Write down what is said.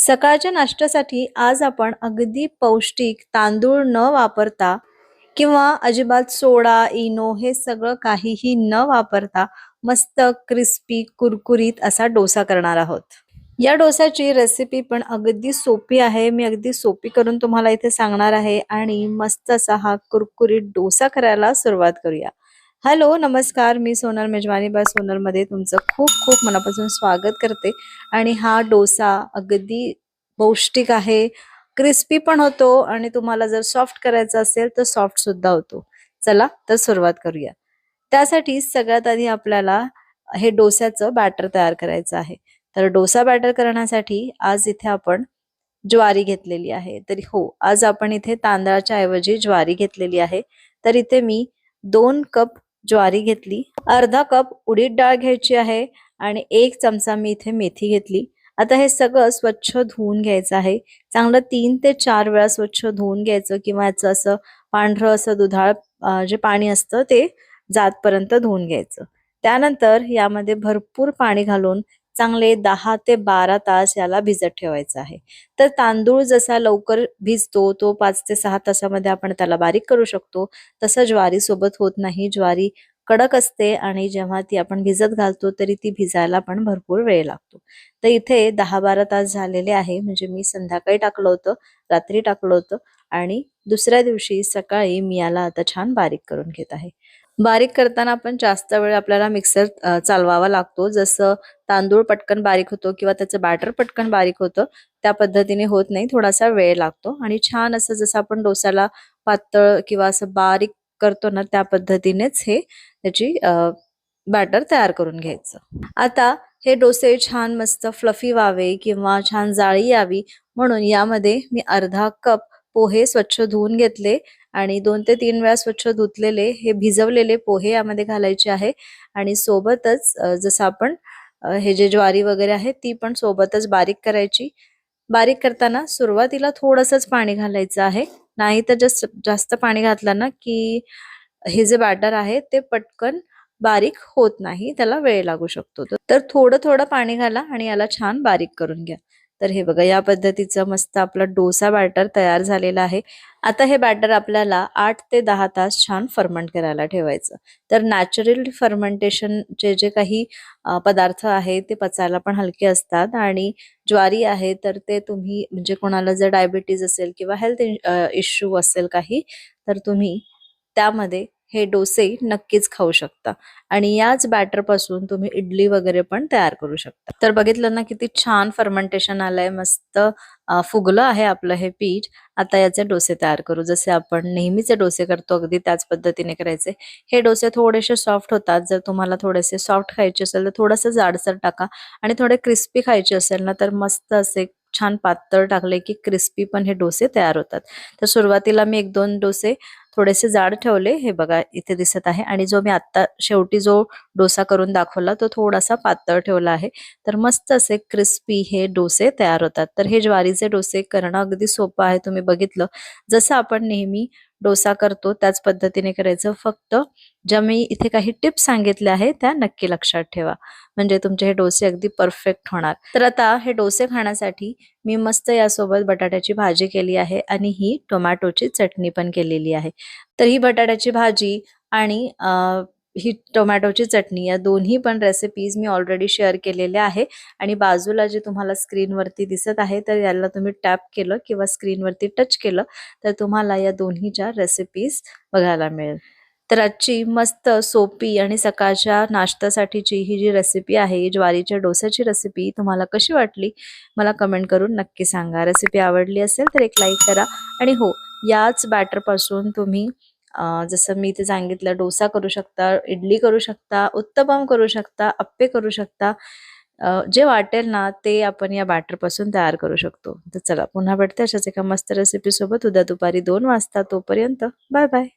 सकाळच्या नाश्त्यासाठी आज आपण अगदी पौष्टिक तांदूळ न वापरता किंवा अजिबात सोडा, इनो हे सगळं काहीही न वापरता मस्त क्रिस्पी कुरकुरीत असा डोसा करणार आहोत. या डोसाची रेसिपी पण अगदी सोपी आहे. मी अगदी सोपी करून तुम्हाला इथे सांगणार आहे आणि मस्त असा हा कुरकुरीत डोसा करायला सुरुवात करूया. हॅलो, नमस्कार. मी सोनल मेजवानी बाय सोनलमध्ये तुमचं खूप खूप मनापासून स्वागत करते. आणि हा डोसा अगदी पौष्टिक आहे, क्रिस्पी पण होतो आणि तुम्हाला जर सॉफ्ट करायचा असेल तर सॉफ्ट सुद्धा होतो. चला तर सुरुवात करूया. त्यासाठी सगळ्यात आधी आपल्याला हे डोस्याचं बॅटर तयार करायचं आहे. तर डोसा बॅटर करण्यासाठी आज इथे आपण ज्वारी घेतलेली आहे. तरी हो, आज आपण इथे तांदळाच्या ऐवजी ज्वारी घेतलेली आहे. तर इथे मी 2 कप ज्वारी घेतली, अर्धा कप उडीद डाळ घ्यायची आहे आणि 1 चमचा मी इथे मेथी घेतली. आता हे सगळं स्वच्छ धुवून घ्यायचं आहे. चांगलं 3 ते 4 वेळा स्वच्छ धुवून घ्यायचं किंवा याचं असं पांढरं असं दुधाळ जे पाणी असतं ते जातपर्यंत धुवून घ्यायचं. त्यानंतर यामध्ये भरपूर पाणी घालून चांगले 10 ते 12 तास याला भिजत ठेवायचं आहे. तर तांदूळ जसा लवकर भिजतो तो 5 ते 6 तासामध्ये आपण त्याला बारीक करू शकतो. तसं ज्वारी सोबत होत नाही. ज्वारी कडक असते आणि जेव्हा ती आपण भिजत घालतो तरी ती भिजायला पण भरपूर वेळ लागतो. तर इथे 10-12 तास झालेले आहे. म्हणजे मी संध्याकाळी टाकलं होतं, रात्री टाकलं होतं आणि दुसऱ्या दिवशी सकाळी मी याला आता छान बारीक करून घेत आहे. बारीक करताना आपण जास्त वेळ आपल्याला मिक्सर चालवावा लागतो. जसं तांदूळ पटकन बारीक होतो किंवा त्याचं बॅटर पटकन बारीक होतं, त्या पद्धतीने होत नाही. थोडासा वेळ लागतो आणि छान असं जसं आपण डोस्याला पातळ किंवा असं बारीक करतो ना, त्या पद्धतीनेच हे त्याची बॅटर तयार करून घ्यायचं. आता हे डोसे छान मस्त फ्लफी व्हावे किंवा छान जाळी यावी म्हणून यामध्ये मी अर्धा कप पोहे स्वच्छ धुवून घेतले आणि 2 ते 3 वेळा स्वच्छ धुतलेले हे भिजवलेले पोहे यामध्ये घालायचे आहे आणि सोबतच जसं आपण हे जे ज्वारी वगैरे आहे ती पण सोबतच बारीक करायची. बारीक करताना सुरुवातीला थोडंसंच पाणी घालायचं आहे. नाही तर जास्त जास्त पाणी घातलं ना की हे जे बॅटर आहे ते पटकन बारीक होत नाही, त्याला वेळ लागू शकतो. तर थोडं थोडं पाणी घाला आणि याला छान बारीक करून घ्या. तर हे बघा या पद्धतीचं मस्त आपला डोसा बॅटर तयार झालेला आहे. आता हे बॅटर आपल्याला 8 ते 10 तास छान फर्मंट करायला ठेवायचं. तर नॅचरल फर्मेंटेशनचे जे काही पदार्थ आहेत ते पचायला पण हलके असतात आणि ज्वारी आहे तर ते तुम्ही म्हणजे कोणाला जर डायबिटीज असेल किंवा हेल्थ इश्यू असेल काही, तर तुम्ही त्यामध्ये हे डोसे नक्कीच खाऊ शकता आणि याच बॅटर पासून तुम्ही इडली वगैरे पण तयार करू शकता. तर बघितलं ना किती छान फर्मेंटेशन आलंय, मस्त फुगलं आहे आपलं हे पीठ. आता याचे डोसे तयार करू. जसे आपण नेहमीचे डोसे करतो अगदी त्याच पद्धतीने करायचे. हे डोसे थोडेसे सॉफ्ट होतात. जर तुम्हाला थोडेसे सॉफ्ट खायचे असेल तर थोडंसं जाडसर टाका आणि थोडे क्रिस्पी खायचे असेल ना तर मस्त असे छान पातळ टाकले की क्रिस्पी पण हे डोसे तयार होतात. तर सुरुवातीला मी 1-2 डोसे थोडेसे जाड ठेवले, हे बघा इथे दिसत आहे आणि जो मी आता शेवटी जो डोसा करून दाखवला तो थोडासा पातळ ठेवला आहे. तर मस्त असे क्रिस्पी हे डोसे तयार होतात. तर हे ज्वारीचे डोसे करणं अगदी सोपं आहे. तुम्ही बघितलं जसं आपण नेहमी डोसा करतो त्याच पद्धतीने करायचं. फक्त ज्या मी इथे काही टिप्स सांगितल्या आहेत त्या नक्की लक्षात ठेवा, म्हणजे तुमचे हे डोसे अगदी परफेक्ट होणार. तर आता हे डोसे खाण्यासाठी मी मस्त यासोबत बटाट्याची भाजी केली आहे आणि ही टोमॅटोची चटणी पण केलेली आहे. तर ही बटाट्याची भाजी आणि ही टोमॅटोची चटणी या दोन्ही पण रेसिपीज मी ऑलरेडी शेअर केलेल्या आहे आणि बाजूला जे तुम्हाला स्क्रीनवरती दिसत आहे तर याला तुम्ही टॅप केलं किंवा स्क्रीनवरती टच केलं तर तुम्हाला या दोन्हीच्या रेसिपीज बघायला मिळेल. तर आजची मस्त सोपी आणि सकाळच्या नाश्त्यासाठीची ही जी रेसिपी आहे, ज्वारीच्या डोस्याची रेसिपी तुम्हाला कशी वाटली मला कमेंट करून नक्की सांगा. रेसिपी आवडली असेल तर एक लाईक करा आणि हो, याच बॅटरपासून तुम्ही जसं मी इथे सांगितलं डोसा करू शकता, इडली करू शकता, उत्तपम करू शकता, अप्पे करू शकता. जे वाटेल ना ते आपण या बॅटरपासून तयार करू शकतो. तर चला पुन्हा भेटते अशाच एका मस्त रेसिपी सोबत उद्या दुपारी 2 वाजता. तोपर्यंत बाय बाय.